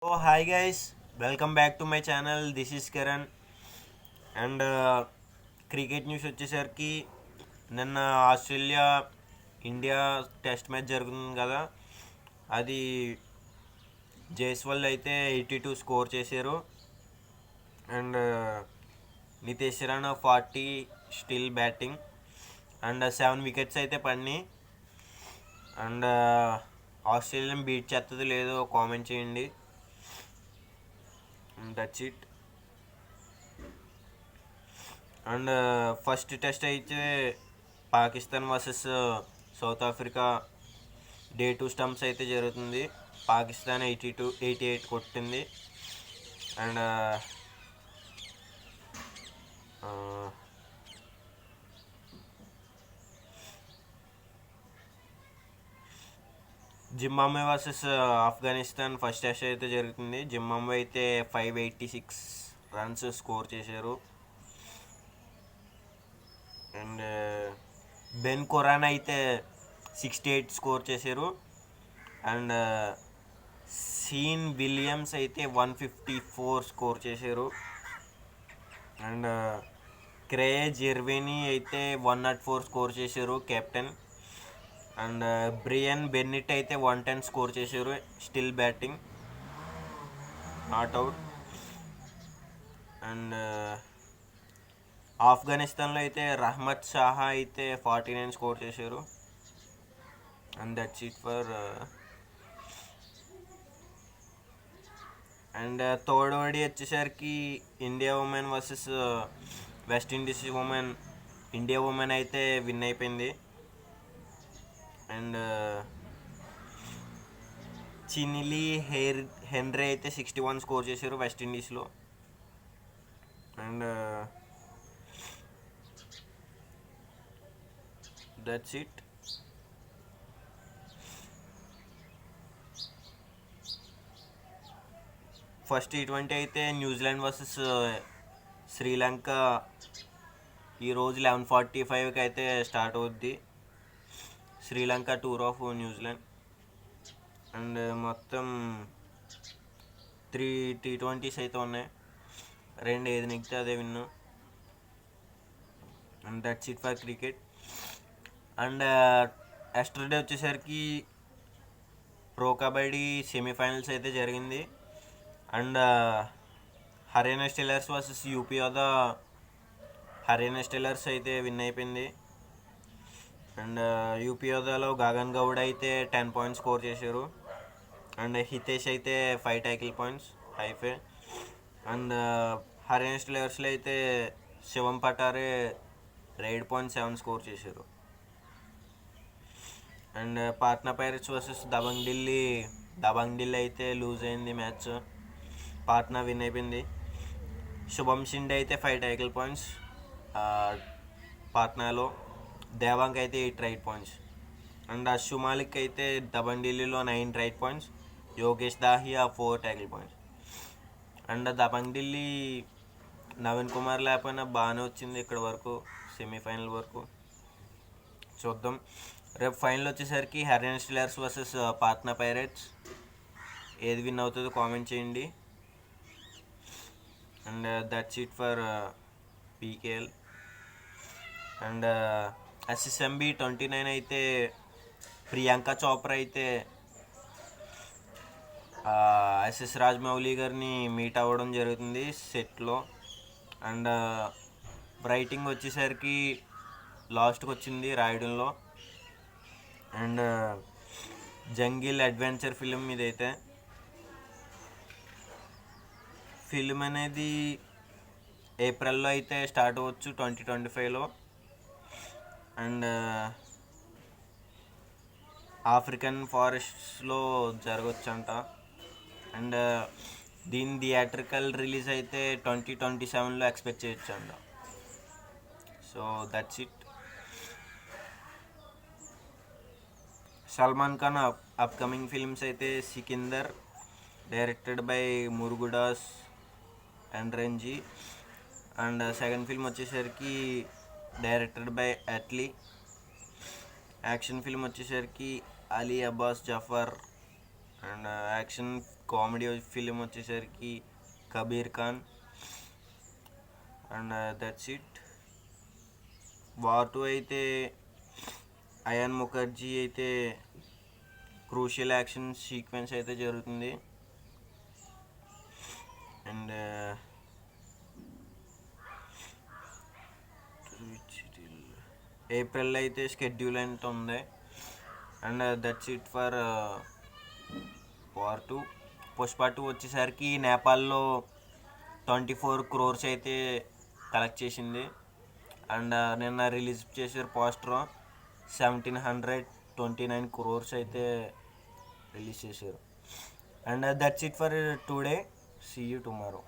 Oh, hi guys, welcome back to my channel. This is Karan and cricket news వచ్చేసరికి నిన్న Australia India test match జరుగుతుంది కదా. అది జైస్వాల్ అయితే 82 స్కోర్ చేశారు and Nitesh Rana 40 still batting and 7 wickets అయితే పడినాయి. అండ్ ఆస్ట్రేలియన్ బీట్ చేస్తుంది లేదో కామెంట్ చేయండి. That's it. And first test అయితే Pakistan versus South Africa day 2 stumps అయితే జరుగుతుంది. పాకిస్తాన్ 88 కొట్టింది. And Zimbabwe versus Afghanistan first test అయితే జరుగుతుంది. జింబాబ్వే అయితే 586 రన్స్ స్కోర్ చేశారు. అండ్ బెన్ కొరాన్ అయితే 68 స్కోర్ చేశారు. అండ్ సీన్ విలియమ్స్ అయితే 154 స్కోర్ చేశారు. అండ్ క్రేజ్ ఇర్విని అయితే 104 స్కోర్ చేశారు కెప్టెన్. అండ్ బ్రియన్ బెన్నిట్ అయితే 110 స్కోర్ చేశారు still batting, not out. And ఆఫ్ఘనిస్తాన్లో అయితే రహ్మద్ షాహా అయితే 49 స్కోర్ చేశారు. And that's it for. And third ODI వచ్చేసరికి India women versus West Indies women. India women అయితే విన్ అయిపోయింది. అండ్ చినిలీ హెన్రీ అయితే 61 స్కోర్ చేశారు వెస్టిండీస్లో. And that's it. First T20 అయితే న్యూజిలాండ్ వర్సెస్ శ్రీలంక ఈరోజు 11:45కి అయితే స్టార్ట్ అవుద్ది. Sri Lanka tour of New Zealand. And మొత్తం 3 T20s అయితే ఉన్నాయి. 2 ఏది నెగ్గితే అదే win. And that's it for cricket. And yesterday వచ్చేసరికి ప్రో కబడ్డీ సెమీఫైనల్స్ అయితే జరిగింది. And Haryana Steelers versus UP Yoddha. Haryana Steelers అయితే విన్ అయిపోయింది. అండ్ యూపీ యోధాలో గగన్ గౌడ్ అయితే 10 పాయింట్స్ స్కోర్ చేశారు. అండ్ హితేష్ అయితే 5 tackle points high five. And Haryana స్టీలర్స్లో అయితే శివం పటారే 8.7 స్కోర్ చేశారు. And Patna pirates versus Dabangg Delhi అయితే లూజ్ అయింది మ్యాచ్. పాట్నా విన్ అయిపోయింది. శుభం షిండే అయితే 5 ట్యాకిల్ పాయింట్స్ పాట్నాలో. దేవాంగ్ అయితే 8 right points. And Ashu Malik అయితే దబంగ్ ఢిల్లీలో 9 right points. Yogesh Dahiya 4 tackle points. And Dabangg Delhi Naveen Kumar లేకపోయినా బాగానే వచ్చింది ఇక్కడ వరకు, సెమీఫైనల్ వరకు. చూద్దాం. రేపు ఫైనల్ వచ్చేసరికి Haryana Steelers versus Patna pirates. ఏది విన్ అవుతుందో కామెంట్ చేయండి. And that's it for PKL. And SSMB 29 అయితే ప్రియాంక చోప్రా అయితే SS రాజమౌళి గారిని మీట్ అవ్వడం జరుగుతుంది సెట్లో. అండ్ రైటింగ్ వచ్చేసరికి లాస్ట్కి వచ్చింది రాయడంలో. అండ్ జంగిల్ అడ్వెంచర్ ఫిలిం ఇదైతే. ఫిలిం అనేది ఏప్రిల్లో అయితే స్టార్ట్ అవ్వచ్చు 2025లో. అండ్ ఆఫ్రికన్ ఫారెస్ట్స్లో జరగచ్చంట. అండ్ దీని థియేట్రికల్ రిలీజ్ అయితే 2027లో ఎక్స్పెక్ట్ చేయొచ్చు అంట. So that's it. Salman Khan upcoming films అయితే Sikandar directed by Murugadoss and రంజీ. అండ్ సెకండ్ ఫిల్మ్ వచ్చేసరికి directed by Atlee. Action film వచ్చేసరికి Ali Abbas Zafar. And action comedy film వచ్చేసరికి Kabir Khan. And that's it. War 2 అయితే అయాన్ ముఖర్జీ అయితే క్రూషియల్ యాక్షన్ సీక్వెన్స్ అయితే జరుగుతుంది. అండ్ ఏప్రిల్ అయితే షెడ్యూల్ ఎంత ఉంది. And that's it for war 2. Pushpa 2 వచ్చేసరికి నేపాల్లో 24 crores అయితే కలెక్ట్ చేసింది. అండ్ నిన్న రిలీజ్ చేసారు పోస్టర్ 1729 crores అయితే రిలీజ్ చేశారు. And that's it for today. See you tomorrow.